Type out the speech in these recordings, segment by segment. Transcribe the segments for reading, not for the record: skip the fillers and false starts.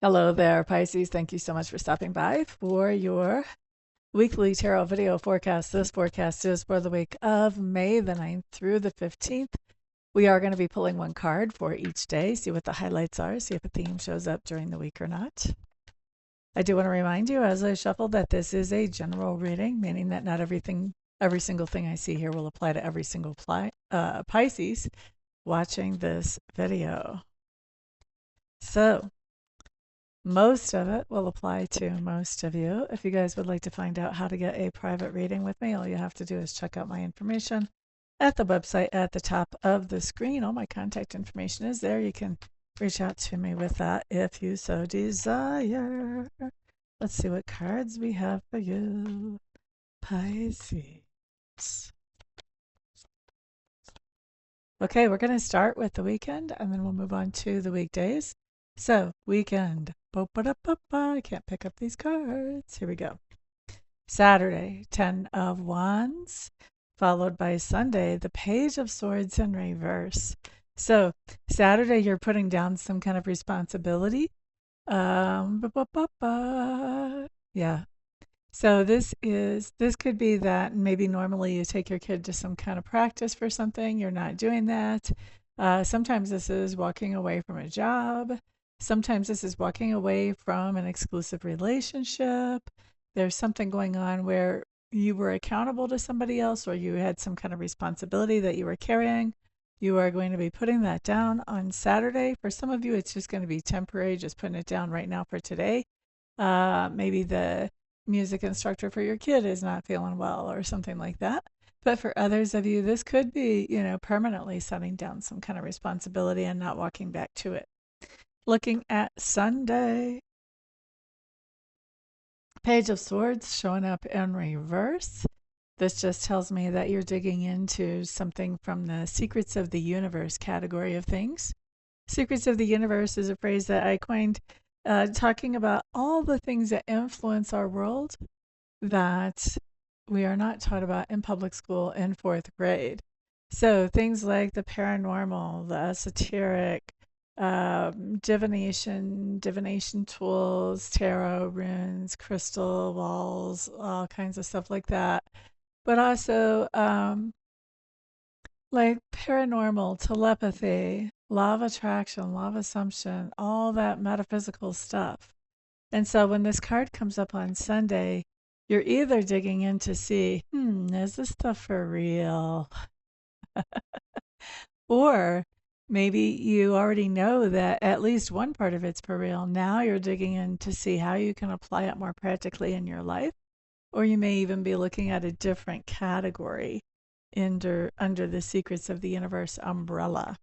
Hello there, Pisces. Thank you so much for stopping by for your weekly tarot video forecast. This forecast is for the week of May the 9th through the 15th. We are going to be pulling one card for each day, see what the highlights are, see if a theme shows up during the week or not. I do want to remind you as I shuffle that this is a general reading, meaning that not every single thing I see here will apply to every single Pisces watching this video. So, most of it will apply to most of you. If you guys would like to find out how to get a private reading with me, all you have to do is check out my information at the website at the top of the screen. All my contact information is there. You can reach out to me with that if you so desire. Let's see what cards we have for you, Pisces. Okay, we're going to start with the weekend and then we'll move on to the weekdays. So, weekend. I can't pick up these cards. Here we go. Saturday, 10 of Wands, followed by Sunday, the Page of Swords in reverse. So, Saturday, you're putting down some kind of responsibility. Yeah. So this could be that maybe normally you take your kid to some kind of practice for something. You're not doing that. Sometimes this is walking away from a job. Sometimes this is walking away from an exclusive relationship. There's something going on where you were accountable to somebody else or you had some kind of responsibility that you were carrying. You are going to be putting that down on Saturday. For some of you, it's just going to be temporary, just putting it down right now for today. Maybe the music instructor for your kid is not feeling well or something like that. But for others of you, this could be, permanently setting down some kind of responsibility and not walking back to it. Looking at Sunday, Page of Swords showing up in reverse. This just tells me that you're digging into something from the secrets of the universe category of things. Secrets of the universe is a phrase that I coined talking about all the things that influence our world that we are not taught about in public school in fourth grade. So things like the paranormal, the esoteric, divination tools, tarot, runes, crystal balls, all kinds of stuff like that. But also like paranormal, telepathy, law of attraction, law of assumption, all that metaphysical stuff. And so when this card comes up on Sunday, you're either digging in to see, is this stuff for real? Or maybe you already know that at least one part of it's for real. Now you're digging in to see how you can apply it more practically in your life. Or you may even be looking at a different category under the Secrets of the Universe umbrella.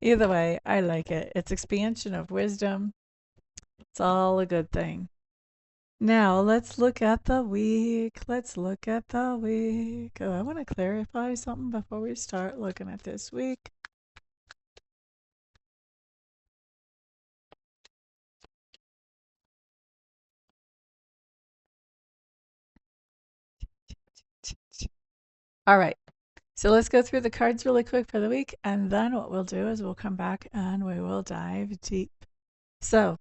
Either way, I like it. It's expansion of wisdom. It's all a good thing. Now, let's look at the week. Oh, I want to clarify something before we start looking at this week. All right. So let's go through the cards really quick for the week, and then what we'll do is we'll come back and we will dive deep. So,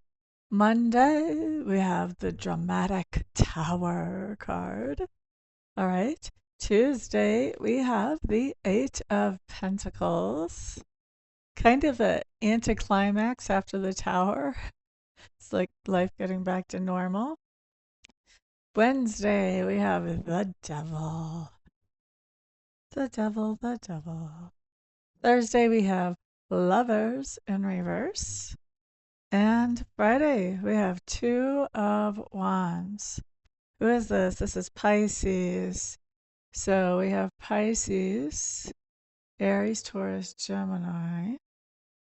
Monday, we have the Dramatic Tower card. All right. Tuesday, we have the Eight of Pentacles. Kind of an anticlimax after the Tower. It's like life getting back to normal. Wednesday, we have the Devil. The Devil. Thursday, we have Lovers in reverse. And Friday, we have Two of Wands. Who is this? This is Pisces. So we have Pisces, Aries, Taurus, Gemini.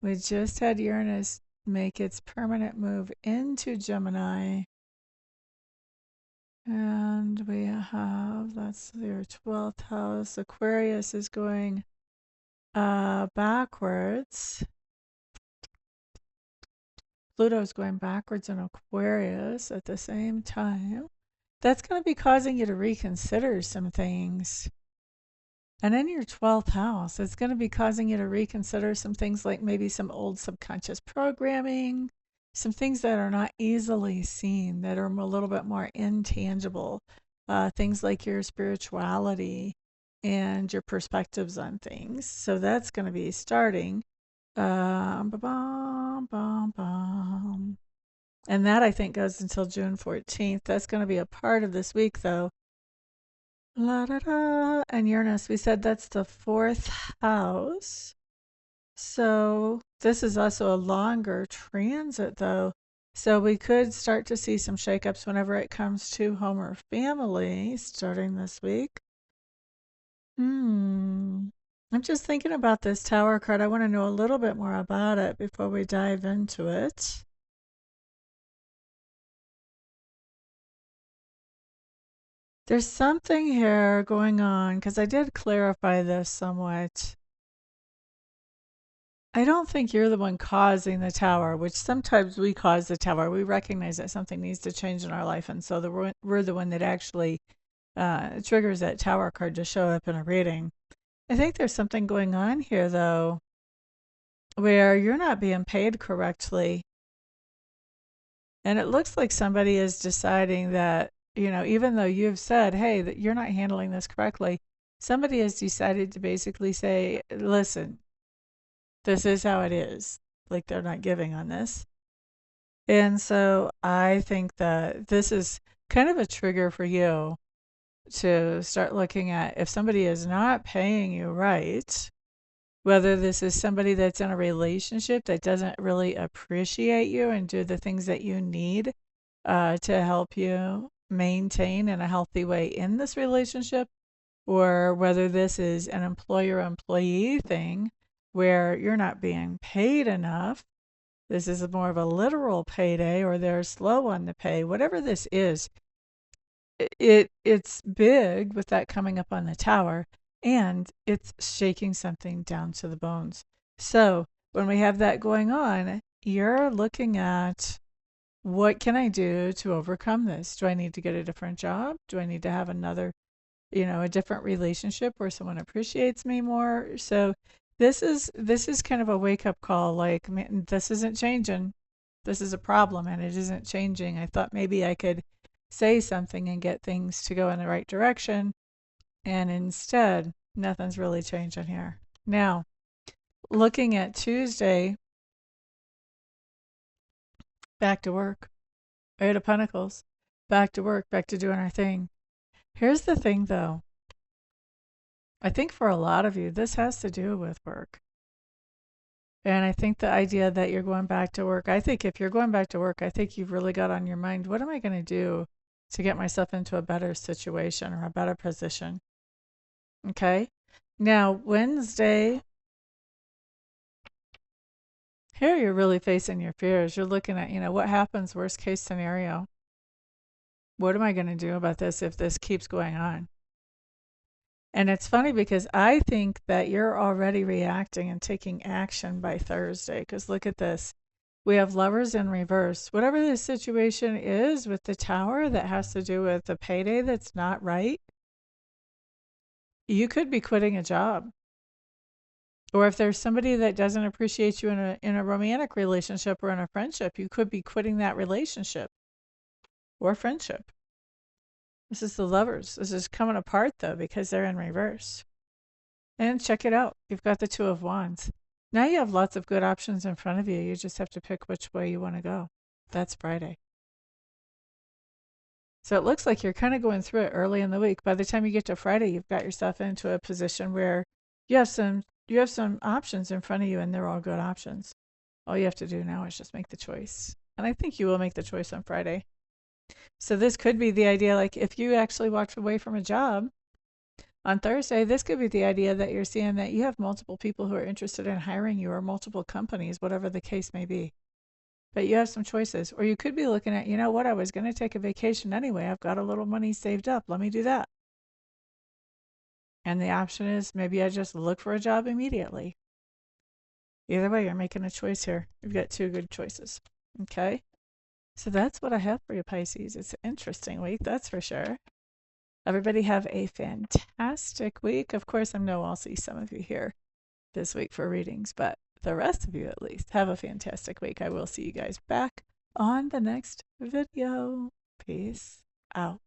We just had Uranus make its permanent move into Gemini. And we have, that's your 12th house. Aquarius is going backwards. Pluto's going backwards in Aquarius at the same time. That's going to be causing you to reconsider some things. And in your 12th house, it's going to be causing you to reconsider some things like maybe some old subconscious programming, some things that are not easily seen, that are a little bit more intangible. Things like your spirituality and your perspectives on things. So that's going to be starting. Ba-bum, bum, bum. And that I think goes until June 14th. That's going to be a part of this week, though. La da da. And Uranus, we said that's the 4th house. So this is also a longer transit, though. So we could start to see some shakeups whenever it comes to home or family starting this week. I'm just thinking about this Tower card. I want to know a little bit more about it before we dive into it. There's something here going on, because I did clarify this somewhat. I don't think you're the one causing the tower, which sometimes we cause the tower. We recognize that something needs to change in our life, and so we're the one that actually triggers that tower card to show up in a reading. I think there's something going on here, though, where you're not being paid correctly. And it looks like somebody is deciding that, even though you've said, hey, that you're not handling this correctly, somebody has decided to basically say, listen, this is how it is. Like they're not giving on this. And so I think that this is kind of a trigger for you to start looking at if somebody is not paying you right, whether this is somebody that's in a relationship that doesn't really appreciate you and do the things that you need to help you maintain in a healthy way in this relationship, or whether this is an employer-employee thing where you're not being paid enough. This is more of a literal payday, or they're slow on the pay. Whatever this is, it's big with that coming up on the tower, and it's shaking something down to the bones. So when we have that going on, you're looking at, what can I do to overcome this? Do I need to get a different job? Do I need to have another, a different relationship where someone appreciates me more? So this is kind of a wake up call. Like, man, this isn't changing. This is a problem, and it isn't changing. I thought maybe I could say something and get things to go in the right direction, and instead, nothing's really changing here. Now, looking at Tuesday, back to work. Eight of Pentacles, back to work, back to doing our thing. Here's the thing, though. I think for a lot of you, this has to do with work. And I think the idea that you're going back to work, I think if you're going back to work, I think you've really got on your mind, what am I going to do to get myself into a better situation or a better position? Okay. Now, Wednesday, here you're really facing your fears. You're looking at, what happens, worst case scenario. What am I going to do about this if this keeps going on? And it's funny because I think that you're already reacting and taking action by Thursday, because look at this. We have Lovers in reverse. Whatever the situation is with the tower that has to do with the payday that's not right, you could be quitting a job. Or if there's somebody that doesn't appreciate you in a romantic relationship or in a friendship, you could be quitting that relationship or friendship. This is the Lovers. This is coming apart, though, because they're in reverse. And check it out. You've got the Two of Wands. Now you have lots of good options in front of you. You just have to pick which way you want to go. That's Friday. So it looks like you're kind of going through it early in the week. By the time you get to Friday, you've got yourself into a position where you have some options in front of you, and they're all good options. All you have to do now is just make the choice. And I think you will make the choice on Friday. So this could be the idea, like if you actually walked away from a job on Thursday, this could be the idea that you're seeing that you have multiple people who are interested in hiring you, or multiple companies, whatever the case may be. But you have some choices. Or you could be looking at, I was going to take a vacation anyway. I've got a little money saved up. Let me do that. And the option is maybe I just look for a job immediately. Either way, you're making a choice here. You've got two good choices. Okay? So that's what I have for you, Pisces. It's an interesting week, that's for sure. Everybody have a fantastic week. Of course, I know I'll see some of you here this week for readings, but the rest of you at least, have a fantastic week. I will see you guys back on the next video. Peace out.